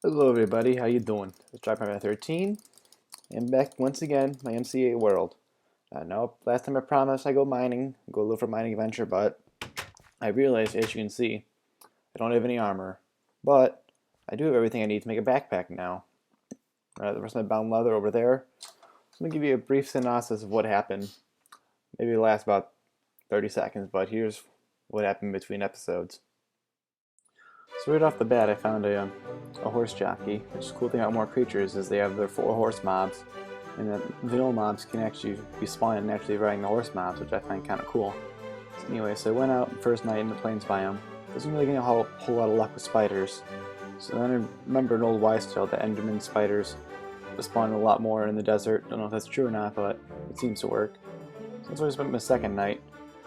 Hello everybody, how you doing? It's Archimedes 13, and back once again, my MCA world. Now, last time I promised I go mining, go look for a mining adventure, but I realized, as you can see, I don't have any armor. But I do have everything I need to make a backpack now. The rest of my bound leather over there. So I'm going to give you a brief synopsis of what happened. Maybe it'll last about 30 seconds, but here's what happened between episodes. So right off the bat, I found a horse jockey. Which is the cool thing about MoCreatures is they have their 4 horse mobs, and the vanilla mobs can actually be spawning naturally riding the horse mobs, which I find kind of cool. So anyway, so I went out first night in the plains biome. Wasn't really getting a whole lot of luck with spiders. So then I remembered an old wives' tale that Enderman spiders spawn a lot more in the desert. Don't know if that's true or not, but it seems to work. So that's where I spent my second night.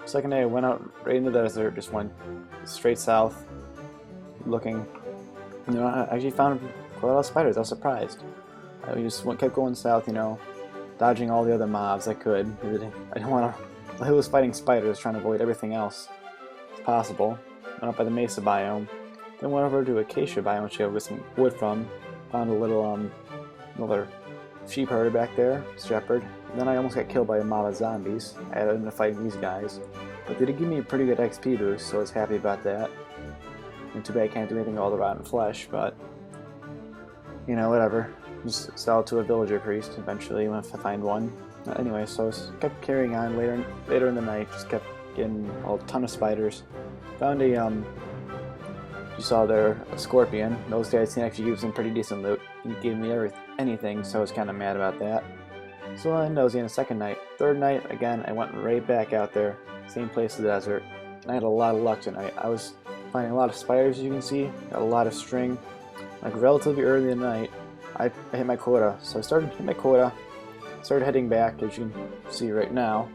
Second day I went out right in the desert, just went straight south, looking. I actually found quite a lot of spiders. I was surprised. I just kept going south, dodging all the other mobs I could. I didn't want to. I was fighting spiders, trying to avoid everything else as possible. Went up by the mesa biome, then went over to acacia biome, which I got some wood from. Found a little another sheep herder back there, shepherd. And then I almost got killed by a mob of zombies. I ended up fighting these guys, but they did give me a pretty good XP boost, so I was happy about that. And too bad I can't do anything with all the rotten flesh, but whatever. Just sell it to a villager priest eventually if I find one. Anyway, so I kept carrying on later in the night, just kept getting a ton of spiders. Found a you saw there, a scorpion. Those guys can actually give some pretty decent loot. He gave me anything, so I was kind of mad about that. So then that was the end of the second night. Third night, again, I went right back out there, same place in the desert, and I had a lot of luck tonight. I was finding a lot of spiders, as you can see, got a lot of string. Like relatively early in the night, I hit my quota. So I started hitting my quota, started heading back, as you can see right now,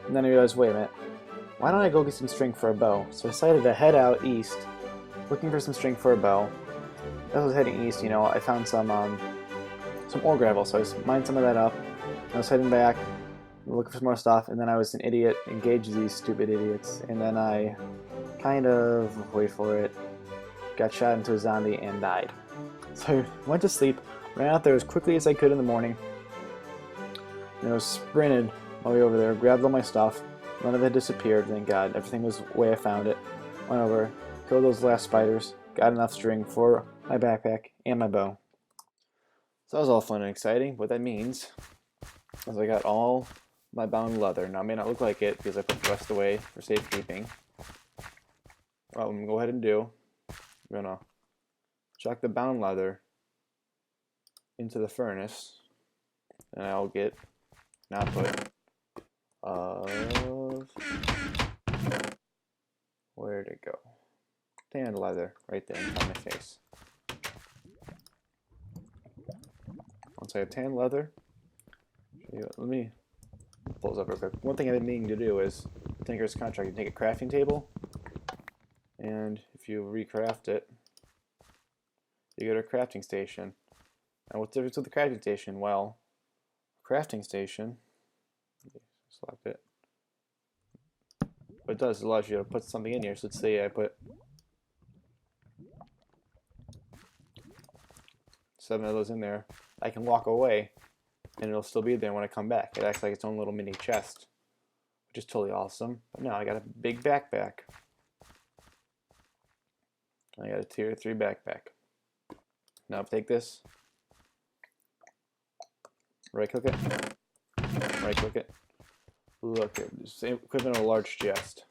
and then I realized, wait a minute, why don't I go get some string for a bow? So I decided to head out east, looking for some string for a bow. As I was heading east, I found some ore gravel, so I mined some of that up. I was heading back, looking for some more stuff, and then I was an idiot, engaged these stupid idiots, and then I kind of, wait for it, got shot into a zombie and died. So I went to sleep, ran out there as quickly as I could in the morning, sprinted my way over there, grabbed all my stuff. None of it disappeared, thank God. Everything was the way I found it. Went over, killed those last spiders, got enough string for my backpack and my bow. So that was all fun and exciting. What that means is I got all my bound leather. Now it may not look like it because I put the rest away for safekeeping. What I'm going to go ahead and do, I'm going to chuck the bound leather into the furnace, and I'll get an output of, where'd it go? Tan leather, right there in front of my face. Once I have tan leather, let me pull this up real quick. One thing I've been meaning to do is, Tinker's Contract, you take a crafting table, and if you recraft it, you go to a crafting station. Now what's the difference with the crafting station? Well, crafting station, select it. What it does, it allows you to put something in here. So let's say I put 7 of those in there. I can walk away, and it'll still be there when I come back. It acts like its own little mini chest, which is totally awesome. But now I got a big backpack. I got a tier 3 backpack. Now I'll take this, right click it, look at the same equivalent of a large chest.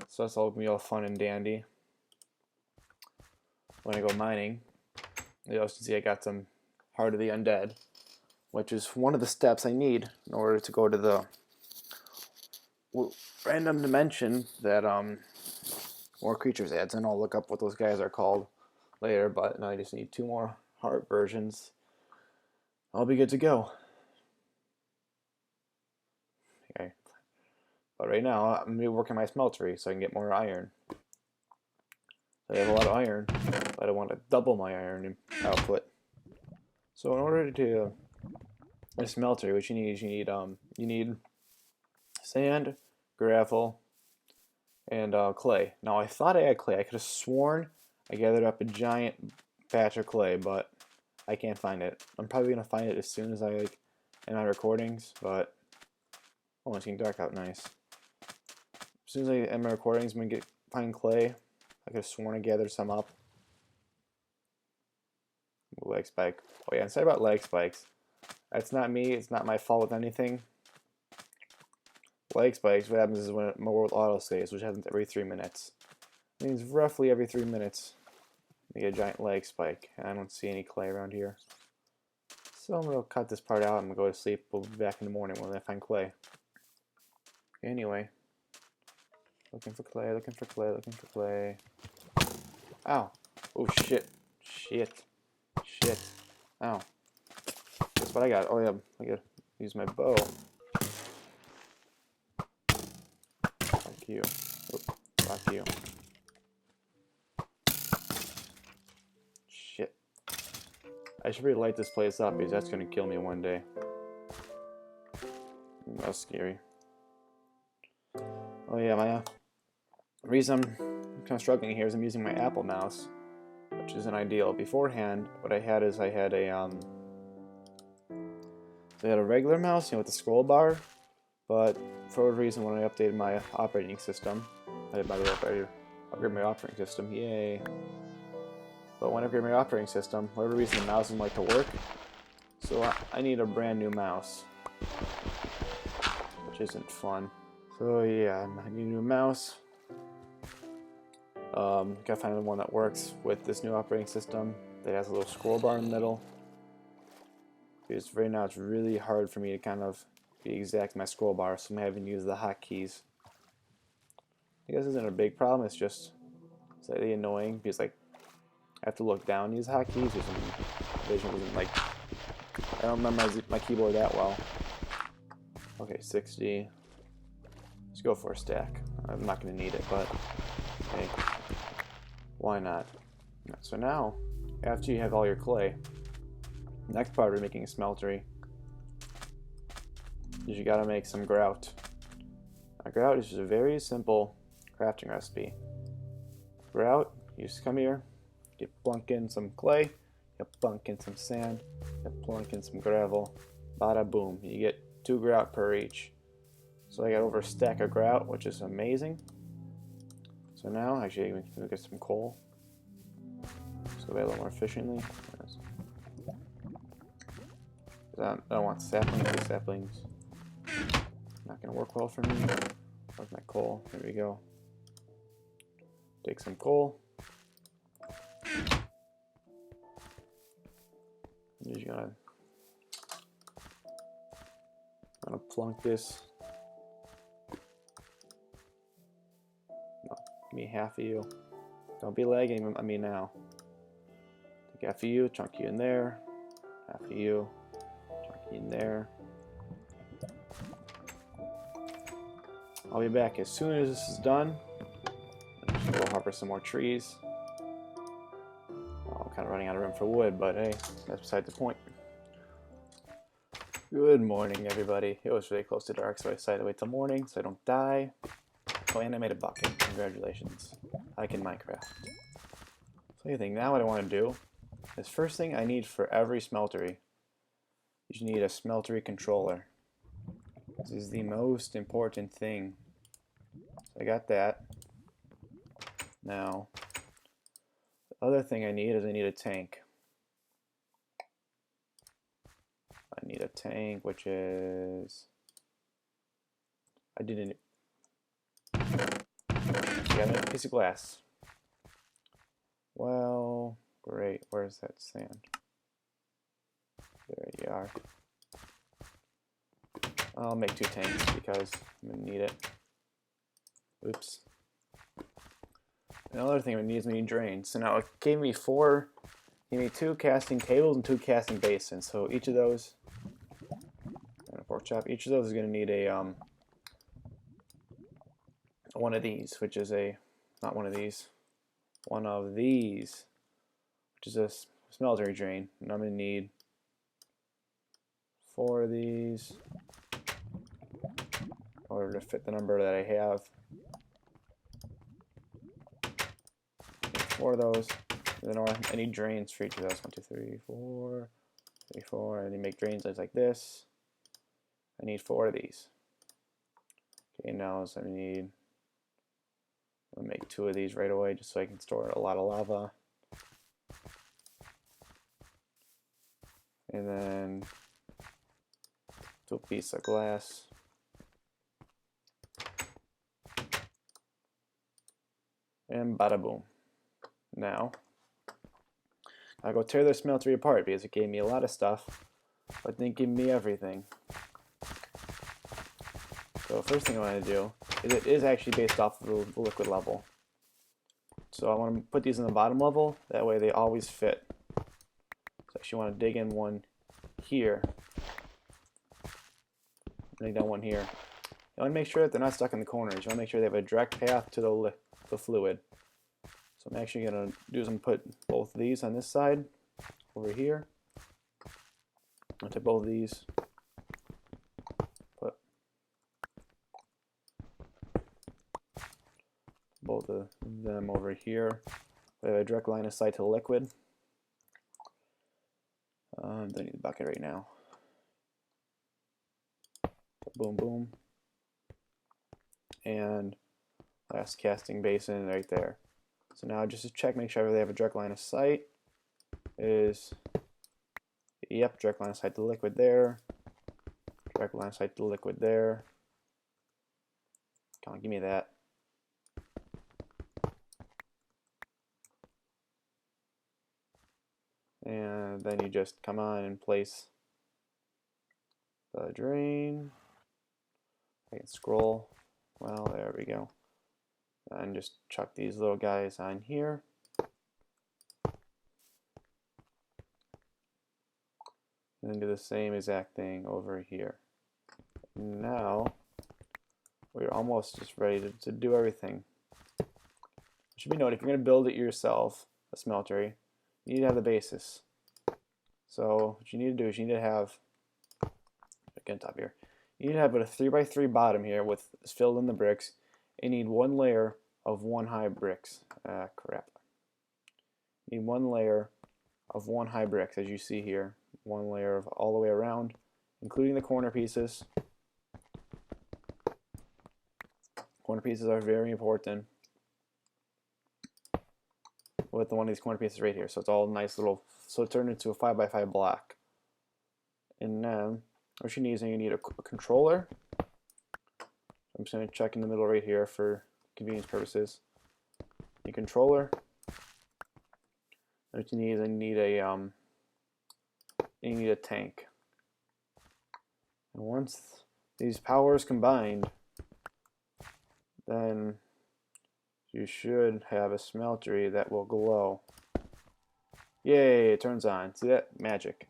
So that's all gonna be all fun and dandy. When I go mining, you also see I got some Heart of the Undead, which is one of the steps I need in order to go to the random dimension that MoCreatures adds, and I'll look up what those guys are called later, but now I just need 2 more heart versions. I'll be good to go. Okay. But right now, I'm going to be working my smeltery so I can get more iron. I have a lot of iron, but I want to double my iron output. So in order to do a smeltery, what you need is you need sand, gravel, and clay. Now I thought I had clay. I could have sworn I gathered up a giant patch of clay, but I can't find it. I'm probably gonna find it as soon as I end my recordings, but oh, it's getting dark out. Nice. As soon as I end my recordings, I'm gonna find clay. I could have sworn I gathered some up. Leg spike. Oh yeah, and sorry about leg spikes. That's not me. It's not my fault with anything. Leg spikes. What happens is when my world auto saves, which happens every 3 minutes. It means roughly every 3 minutes, you get a giant leg spike. And I don't see any clay around here, so I'm gonna cut this part out. I'm gonna go to sleep. We'll be back in the morning when I find clay. Anyway, looking for clay. Looking for clay. Looking for clay. Ow! Oh shit! Shit! Shit! Ow! That's what I got. Oh yeah, I gotta use my bow. Fuck you. Oh, fuck you. Shit. I should really light this place up because that's gonna kill me one day. That's scary. Oh yeah, my reason I'm kind of struggling here is I'm using my Apple mouse, which isn't ideal. Beforehand, what I had is I had a regular mouse, with the scroll bar, but for whatever reason, when I updated my operating system, I did upgrade my operating system, yay! But when I upgrade my operating system, for whatever reason, the mouse doesn't like to work, so I need a brand new mouse, which isn't fun. So yeah, I need a new mouse. Gotta find the one that works with this new operating system that has a little scroll bar in the middle. Because right now it's really hard for me to kind of be exact my scroll bar, so I'm having to use the hotkeys. I guess this isn't a big problem, it's just slightly annoying because I have to look down these hotkeys because my vision wasn't I don't remember my keyboard that well. Okay, 60. Let's go for a stack. I'm not going to need it, but hey, why not? So now, after you have all your clay, the next part of making a smeltery is you got to make some grout. Now, grout is just a very simple crafting recipe. Grout, you just come here, you plunk in some clay, you plunk in some sand, you plunk in some gravel, bada boom, you get 2 grout per each. So I got over a stack of grout, which is amazing. So now, actually, we can get some coal. So we a little more efficiently. I don't want saplings. The saplings not going to work well for me. Where's my coal? There we go. Take some coal. I'm just gonna plunk this. No, give me half of you. Don't be lagging at me now. Take half of you, chunk you in there. Half of you, chunk you in there. I'll be back as soon as this is done. I'm just gonna go harvest some more trees. I'm kind of running out of room for wood, but hey, that's beside the point. Good morning, everybody. It was really close to dark, so I decided to wait till morning so I don't die. Oh, and I made a bucket. Congratulations. I can Minecraft. So you think now what I want to do is first thing I need for every smeltery, you need a smeltery controller. This is the most important thing. So I got that. Now, the other thing I need is I need a tank. I need a tank, which is... I didn't... Yeah, I need a piece of glass. Well, great. Where's that sand? There you are. I'll make 2 tanks because I'm going to need it. Oops. Another thing I need is I need drains. So now it gave me 2 casting tables and 2 casting basins. So each of those, and a pork chop, each of those is going to need a one of these, which is not one of these, one of these, which is a smeltery drain. And I'm going to need 4 of these in order to fit the number that I have. 4 of those. And then I need drains for each of those. 1, 2, 3, 4, 3, 4. And you make drains like this. I need 4 of these. Okay, now so I'll make 2 of these right away just so I can store a lot of lava. And then 2 pieces of glass. And bada boom. Now, I'll go tear the smeltery apart because it gave me a lot of stuff, but didn't give me everything. So first thing I want to do is it is actually based off of the liquid level. So I want to put these in the bottom level, that way they always fit. So I actually want to dig in one here. Dig down one here. You want to make sure that they're not stuck in the corners. You want to make sure they have a direct path to the fluid. So I'm actually going to do is put both of these on this side over here. I'll take both of these. Put both of them over here. I have a direct line of sight to the liquid. Don't need the bucket right now. Boom, boom. And last casting basin right there. So now just to check, make sure they have a direct line of sight. Yep, direct line of sight to the liquid there. Direct line of sight to the liquid there. Come on, give me that. And then you just come on and place the drain. I can scroll. Well, there we go. And just chuck these little guys on here. And then do the same exact thing over here. Now, we're almost just ready to do everything. It should be noted, if you're going to build it yourself, a smeltery, you need to have the basis. So what you need to do is you need to have, again top here, you need to have a 3x3 bottom here with filled in the bricks. You need 1 layer of 1 high bricks. Crap. You need 1 layer of 1 high bricks, as you see here. 1 layer of all the way around, including the corner pieces. Corner pieces are very important. With one of these corner pieces right here, so it's all nice little. So it turned into a 5x5 block. And then what you need is you need a controller. I'm just going to check in the middle right here for convenience purposes. A controller. What you need is you need a tank. And once these powers combined, then you should have a smeltery that will glow. Yay, it turns on. See that? Magic.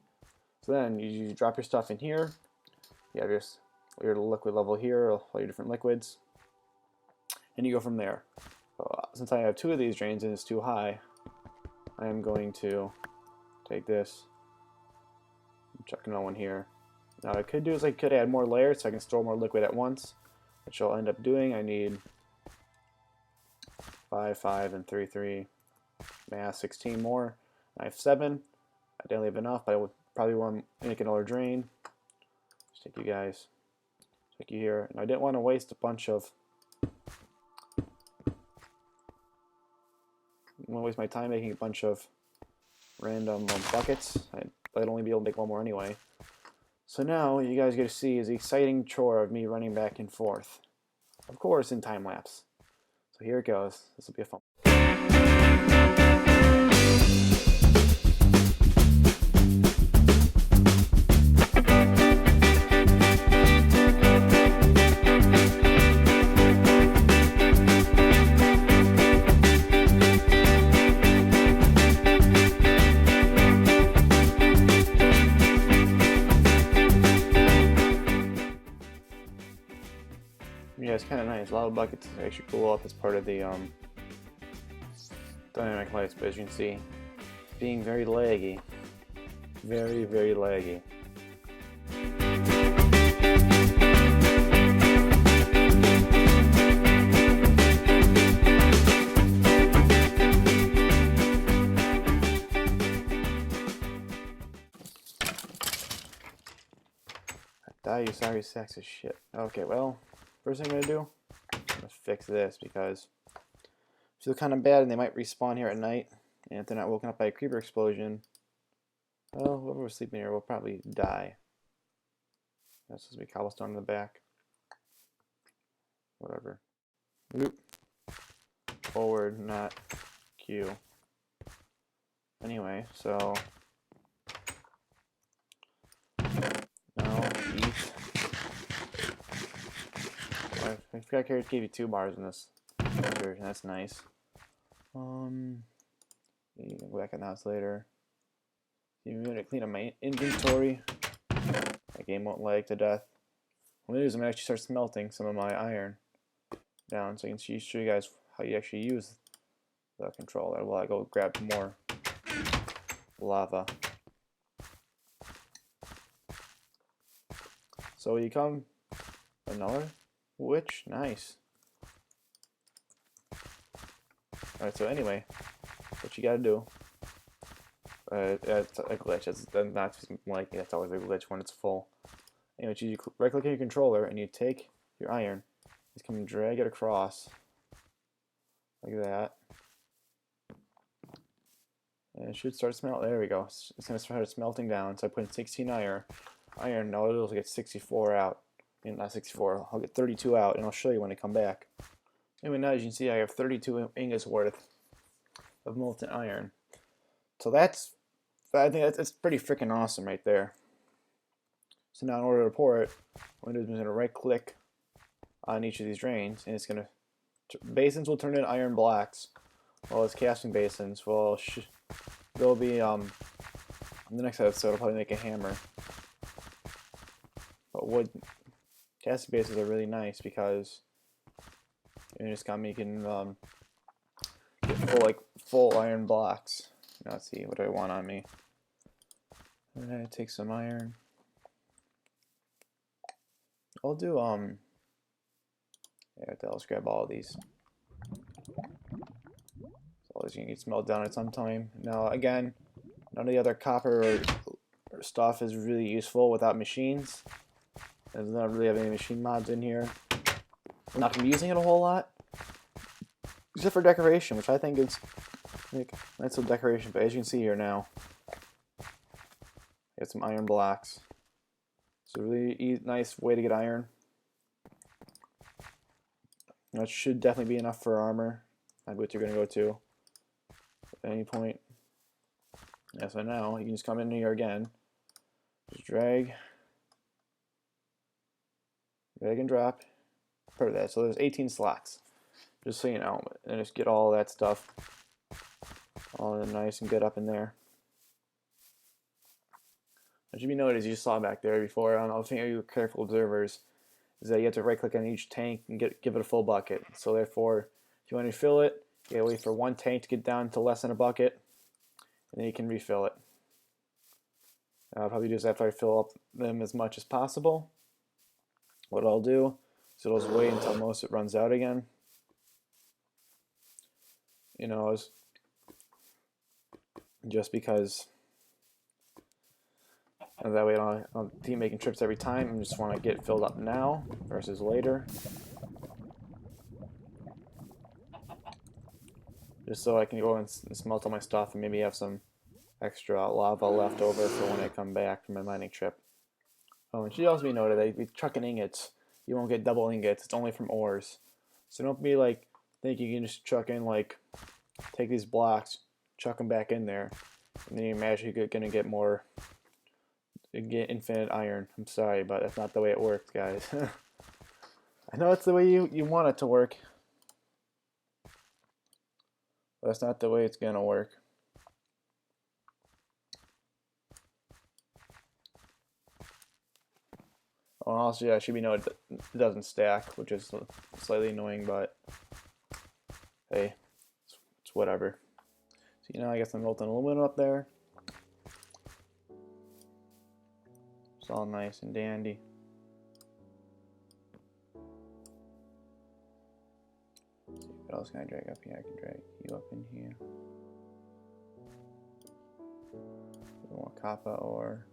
So then you drop your stuff in here. You have your liquid level here, all your different liquids. And you go from there. Since I have 2 of these drains and it's too high, I am going to take this and chuck another one here. Now what I could do is I could add more layers so I can store more liquid at once, which I'll end up doing. I need 5, 5, and 3, 3. Mass 16 more. I have 7. I don't have enough, but I would probably want to make another drain. Just take you guys, take you here. And I didn't want to waste a bunch of. I don't want to waste my time making a bunch of random buckets. I'd only be able to make 1 more anyway. So now what you guys get to see is the exciting chore of me running back and forth. Of course, in time lapse. So here it goes. This will be a fun. Yeah, it's kind of nice. A lot of buckets actually cool up as part of the dynamic lights, but as you can see, being very laggy. Very, very laggy. Die, you sorry sacks of shit. Okay, well, first thing I'm gonna do, I'm gonna fix this because I feel kind of bad and they might respawn here at night. And if they're not woken up by a creeper explosion, well, whoever was sleeping here will probably die. That's supposed to be cobblestone in the back. Whatever. Oop. Forward, not Q. Anyway, so now eat. I forgot I gave you 2 bars in this version. That's nice. You can go back in the house later. You're gonna clean up my inventory. My game won't lag to death. What I'm gonna do is I'm gonna actually start smelting some of my iron down so I can show you guys how you actually use the controller while I go grab more lava. So you come another witch, nice. Alright, so anyway, what you gotta do, it's a glitch, it's not like that's always a glitch when it's full. Anyway, you right click on your controller and you take your iron, just come and drag it across, like that. And it should start smelting, there we go, it's gonna start smelting down, so I put in 16 iron, now it'll get 64 out. I mean, not 64, I'll get 32 out, and I'll show you when I come back. Anyway, now as you can see, I have 32 ingots worth of molten iron. So I think that's pretty freaking awesome right there. So now in order to pour it, what I'm going to do is I'm going to right click on each of these drains, and it's going to, basins will turn into iron blocks, while as casting basins will, they'll be, in the next episode I'll probably make a hammer. But wood, casting basins are really nice because you just got making get full iron blocks. Now let's see, what do I want on me? I'm gonna take some iron. I'll do yeah, let's grab all of these. So all these gonna get smelled down at some time. Now again, none of the other copper or stuff is really useful without machines. There's not really have any machine mods in here. I'm not gonna be using it a whole lot, except for decoration, which I think is like nice little decoration. But as you can see here now, I got some iron blocks. It's a really nice way to get iron. That should definitely be enough for armor. That's what you're gonna go to at any point. Yeah, so now you can just come in here again, just drag and drop. Per that. So there's 18 slots, just so you know, and just get all that stuff all nice and good up in there. It should be noted, as you saw back there before, I don't know if any of you careful observers, is that you have to right click on each tank and give it a full bucket. So therefore, if you want to refill it, you gotta wait for one tank to get down to less than a bucket, and then you can refill it. I'll probably do is after I fill up them as much as possible, what I'll do is I'll just wait until most of it runs out again. You know, just because and that way I don't keep making trips every time. I just want to get filled up now versus later. Just so I can go and smelt all my stuff and maybe have some extra lava left over for when I come back from my mining trip. Oh, and it should also be noted that if you truck in ingots, you won't get double ingots. It's only from ores. So don't be like, think you can just chuck in, like, take these blocks, chuck them back in there, and then you imagine you're going to get more, you get infinite iron. I'm sorry, but that's not the way it works, guys. I know it's the way you want it to work, but that's not the way it's going to work. Oh, and also, yeah, it should be noted that it doesn't stack, which is slightly annoying, but hey, it's whatever. So, you know, I got some molten aluminum up there. It's all nice and dandy. Let's see, what else can I drag up here? I can drag you up in here. A little more copper ore.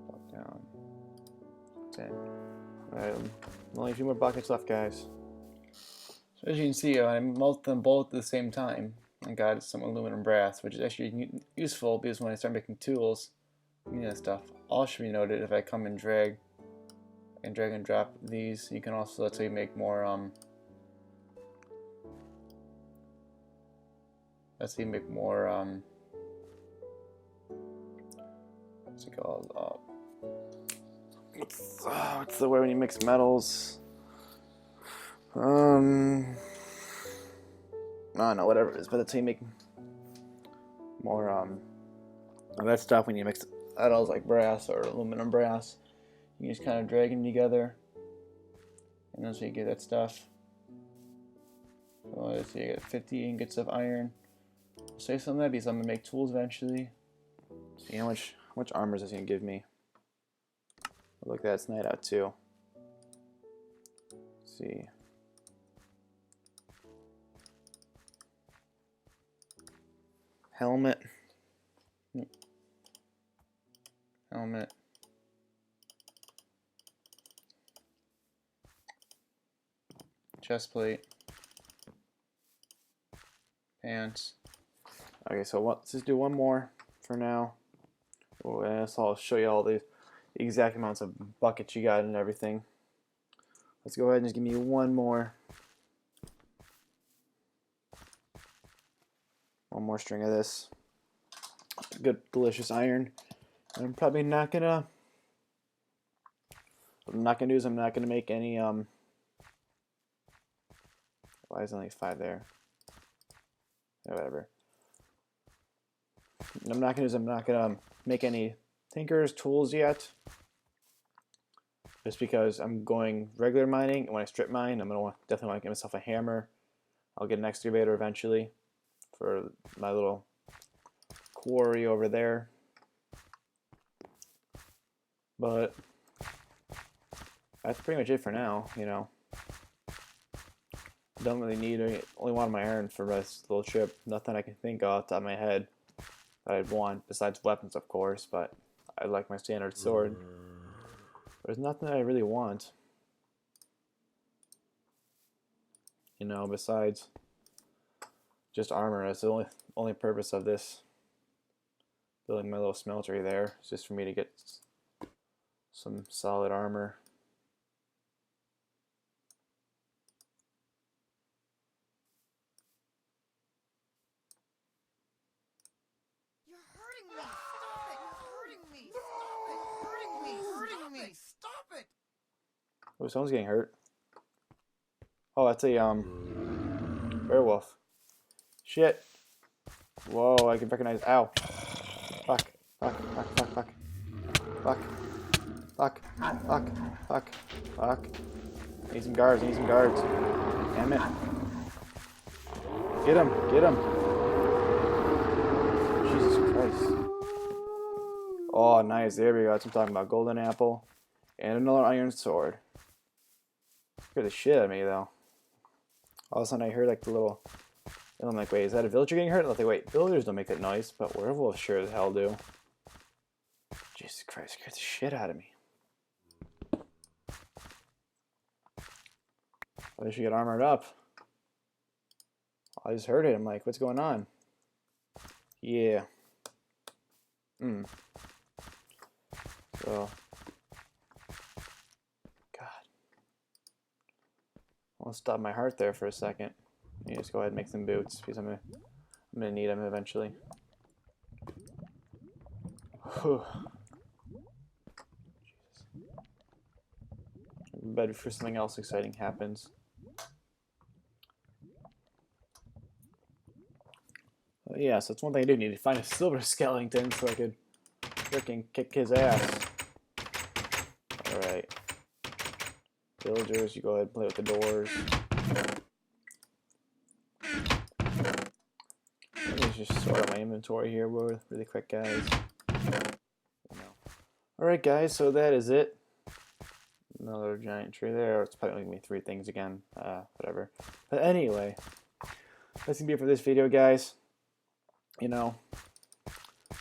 Drop down. 10. Alright, only a few more buckets left, guys. So as you can see, I melt them both at the same time. I got some aluminum brass, which is actually useful because when I start making tools, I need that stuff. All should be noted if I come and drag and drop these. You can also, let's say, make more what's it called? What's the way when you mix metals? I don't know, whatever it is, but that's how you make more of that stuff when you mix metals like brass or aluminum brass. You just kind of drag them together, and that's how you get that stuff. So let's see, you get 50 ingots of iron. I'll save some of that because I'm gonna make tools eventually. See how much armor is this gonna give me? Look, that's night out too. Let's see. Helmet. Helmet. Chest plate. Pants. Okay, so let's just do one more for now. So I'll show you all the exact amounts of buckets you got and everything. Let's go ahead and just give me one more. One more string of this. Good, delicious iron. And I'm probably not gonna. What I'm not gonna do is I'm not gonna make any. Why is there only 5 there? Yeah, whatever. I'm not gonna make any tinkers tools yet. Just because I'm going regular mining, and when I strip mine, I'm gonna definitely want to get myself a hammer. I'll get an excavator eventually for my little quarry over there. But that's pretty much it for now, you know. Don't really need only one of my iron for this little trip. Nothing I can think of off the top of my head that I'd want, besides weapons, of course, but I like my standard sword. There's nothing that I really want, you know, besides just armor. That's the only purpose of this. Building my little smeltery there is just for me to get some solid armor. You're hurting me! Stop it! You're hurting me! Stop it! Hurting me! Hurting me! Stop it! Oh, someone's getting hurt. Oh, that's a werewolf. Shit. Whoa, I can recognize. Ow. Fuck. Fuck. Fuck. Fuck. Fuck. Fuck. Fuck. Fuck. Fuck. Fuck. Need some guards. Need some guards. Damn it. Get him. Get him. Jesus Christ. Oh, nice. There we go. That's what I'm talking about. Golden apple. And another iron sword. Scared the shit out of me, though. All of a sudden, I heard like the little. And I'm like, wait, is that a villager getting hurt? And I'm like, wait, villagers don't make that noise, but werewolves sure as hell do. Jesus Christ, scared the shit out of me. I should get armored up. I just heard it. I'm like, what's going on? Yeah. So. God. I want to stop my heart there for a second. Let me just go ahead and make some boots because I'm gonna need them eventually. Whew. Jesus. But for something else exciting happens. Yeah, so that's one thing I do need to find a silver skeleton so I could freaking kick his ass. Alright. Villagers, you go ahead and play with the doors. Let me just sort out my inventory here really quick, guys. Alright, guys, so that is it. Another giant tree there. It's probably going to be 3 things again. Whatever. But anyway, that's going to be it for this video, guys. You know,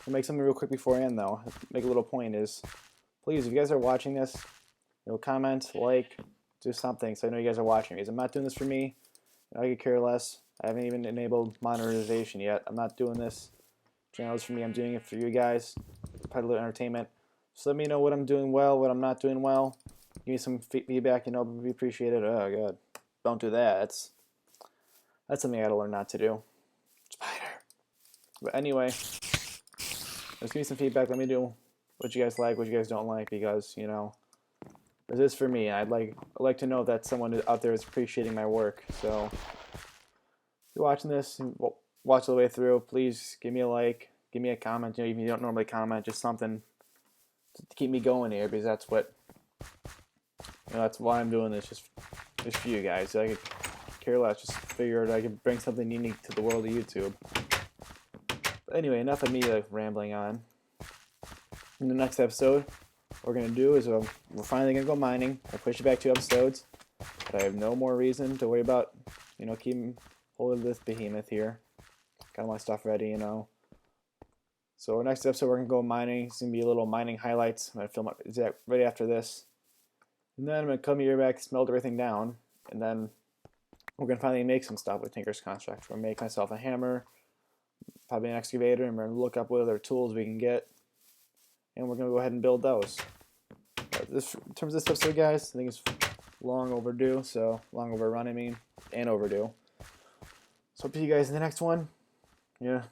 I'll make something real quick before I end though. Make a little point is, please, if you guys are watching this, comment, like, do something so I know you guys are watching. Because I'm not doing this for me. I could care less. I haven't even enabled monetization yet. I'm not doing this. Channels for me. I'm doing it for you guys. Provide a little entertainment. So let me know what I'm doing well, what I'm not doing well. Give me some feedback. We appreciate it. Oh god, don't do that. That's something I gotta learn not to do. Spider. But anyway, just give me some feedback. Let me know what you guys like, what you guys don't like, because this is for me. I'd like to know that someone out there is appreciating my work. So if you're watching this and watch the way through, please give me a like, give me a comment. Even if you don't normally comment, just something to keep me going here, because that's what that's why I'm doing this, just for you guys. So I could care less. Just figured I could bring something unique to the world of YouTube. But anyway, enough of me rambling on. In the next episode, what we're gonna do is we're finally gonna go mining. I pushed it back 2 episodes, but I have no more reason to worry about keeping hold of this behemoth here. Got all my stuff ready, So our next episode we're gonna go mining. It's gonna be a little mining highlights. I'm gonna film it right after this, and then I'm gonna come here back, smelt everything down, and then we're gonna finally make some stuff with Tinker's Construct. We're gonna make myself a hammer, probably an excavator, and we're gonna look up what other tools we can get, and we're gonna go ahead and build those. In terms of this episode, guys, I think it's long overdue. So long overrun, and overdue. So hope to see you guys in the next one. Yeah.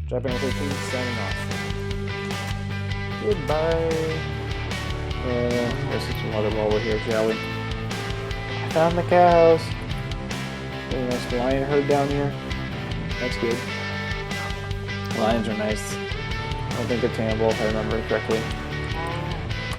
Dropping 13, signing off. Goodbye. Let's get some water while we're here, shall we? I found the cows. There's a nice lion herd down here. That's good. Lions are nice. I don't think they're tamable if I remember correctly.